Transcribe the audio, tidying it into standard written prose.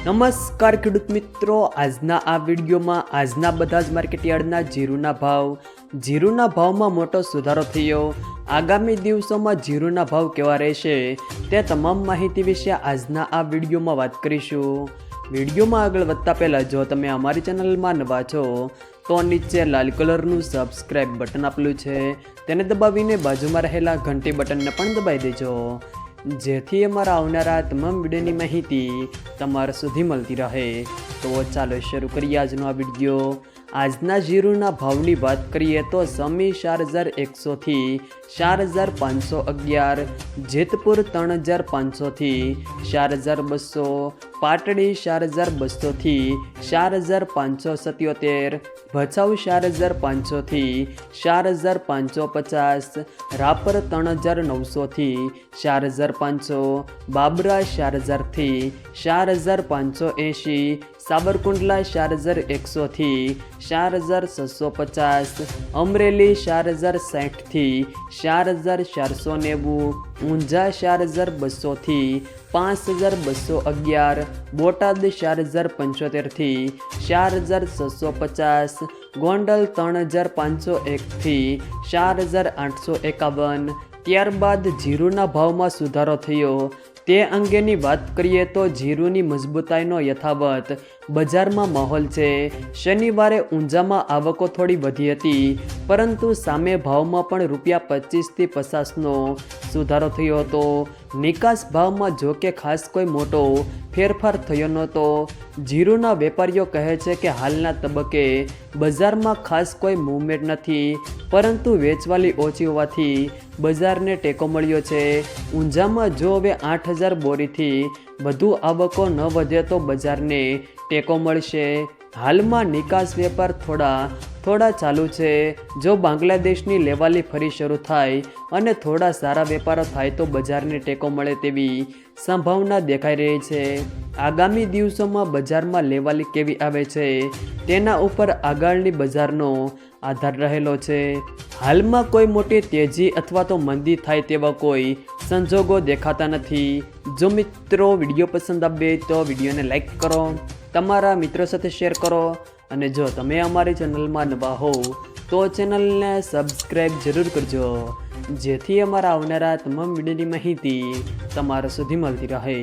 નમસ્કાર ખેડૂત મિત્રો, આજના આ વિડીયોમાં આજના બધા જ માર્કેટયાર્ડના જીરુના ભાવમાં મોટો સુધારો થયો। આગામી દિવસોમાં જીરુના ભાવ કેવા રહેશે તે તમામ માહિતી વિશે આજના આ વિડીયોમાં વાત કરીશું। વિડીયોમાં આગળ વધતા પહેલાં જો તમે અમારી ચેનલમાં નવા છો તો નીચે લાલ કલરનું સબસ્ક્રાઇબ બટન આપેલું છે તેને દબાવીને બાજુમાં રહેલા ઘંટી બટનને પણ દબાવી દેજો, જેથી અમારા આવનારા તમામ વિડીયોની માહિતી તમારા સુધી મળતી રહે। તો ચાલો શરૂ કરીએ આજનો આ વિડીયો। આજના જીરુના ભાવની વાત કરીએ તો સમી 4100 થી 4511, જેતપુર 3500 થી 4200, પાટડી 4200 થી 4577, ભચાઉ 4500 થી 4550, રાપર 3900 થી 4500, બાબરા 4000 થી 4580, સાબરકુંડલા 4100 થી 4650, અમરેલી 4060 થી 4490, ઊંઝા 4200 થી 5211, બોટાદ 4075 થી 4650, ગોંડલ 3501 થી 4851। ત્યારબાદ જીરુના ભાવમાં સુધારો થયો તે અંગેની વાત કરીએ તો જીરુની મજબૂતાઈનો યથાવત બજારમાં માહોલ છે। શનિવારે ઊંઝામાં આવકો થોડી વધી હતી, પરંતુ સામે ભાવમાં પણ ₹25 થી 50નો સુધારો થયો હતો। નિકાસ ભાવમાં જો કે ખાસ કોઈ મોટો ફેરફાર થયો નહોતો। જીરુના વેપારીઓ કહે છે કે હાલના તબક્કે બજારમાં ખાસ કોઈ મૂવમેન્ટ નથી, પરંતુ વેચવાલી ઓછી હોવાથી બજારને ટેકો મળ્યો છે। ઊંઝામાં જો હવે 8000 બોરીથી વધુ આવકો ન વધે તો બજારને ટેકો મળશે। હાલમાં નિકાસ વેપાર થોડા ચાલુ છે। જો બાંગ્લાદેશની લેવાલી ફરી શરૂ થાય અને થોડા સારા વેપારો થાય તો બજારને ટેકો મળે તેવી સંભાવના દેખાઈ રહી છે। આગામી દિવસોમાં બજારમાં લેવાલી કેવી આવે છે તેના ઉપર આગળની બજારનો આધાર રહેલો છે। હાલમાં કોઈ મોટી તેજી અથવા તો મંદી થાય તેવા કોઈ સંજોગો દેખાતા નથી। જો મિત્રો વિડીયો પસંદ આવે તો વિડીયોને લાઈક કરો, તમારા મિત્રો સાથે શેર કરો, અને જો તમે અમારી ચેનલમાં નવા હો તો ચેનલને સબસ્ક્રાઈબ જરૂર કરજો, જેથી અમારા આવનારા તમામ વિડીયોની માહિતી તમારા સુધી મળતી રહે।